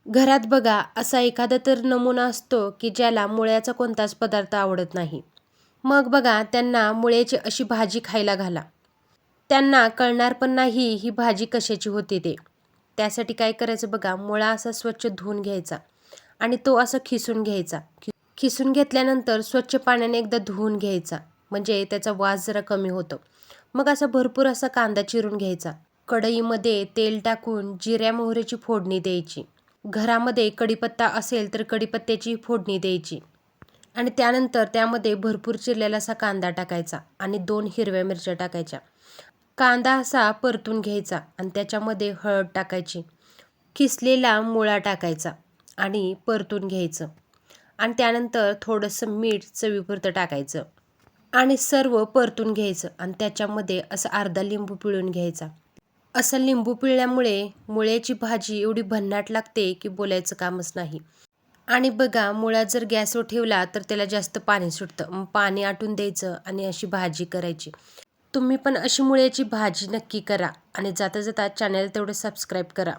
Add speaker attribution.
Speaker 1: घरात बघा असा एखादा तर नमुना असतो की ज्याला मुळ्याचा कोणताच पदार्थ आवडत नाही. मग बघा त्यांना मुळ्याची अशी भाजी खायला घाला. त्यांना कळणार पण नाही ही भाजी कशाची होती ते. त्यासाठी काय करायचं बघा, मुळा असा स्वच्छ धुवून घ्यायचा आणि तो असा खिसून घ्यायचा. खिसून घेतल्यानंतर स्वच्छ पाण्याने एकदा धुवून घ्यायचा, म्हणजे त्याचा वास जरा कमी होतो. मग असा भरपूर असा कांदा चिरून घ्यायचा. कढईमध्ये तेल टाकून जिऱ्या मोहरीची फोडणी द्यायची. घरामध्ये कढीपत्ता असेल तर कढीपत्त्याची फोडणी द्यायची आणि त्यानंतर त्यामध्ये भरपूर चिरलेला असा कांदा टाकायचा आणि 2 हिरव्या मिरच्या टाकायच्या. कांदा असा परतून घ्यायचा आणि त्याच्यामध्ये हळद टाकायची. किसलेला मुळा टाकायचा आणि परतून घ्यायचं आणि त्यानंतर थोडंसं मीठ चवीपुरतं टाकायचं आणि सर्व परतून घ्यायचं आणि त्याच्यामध्ये असं अर्धा लिंबू पिळून घ्यायचा. असं लिंबू पिळल्यामुळे मुळ्याची भाजी एवढी भन्नाट लागते की बोलायचं कामच नाही. आणि बघा मुळा जर गॅसवर ठेवला तर त्याला जास्त पाणी सुटतं. मग पाणी आटून द्यायचं आणि अशी भाजी करायची. तुम्ही पण अशी मुळ्याची भाजी नक्की करा आणि जाता जाता चॅनल तेवढं सबस्क्राईब करा.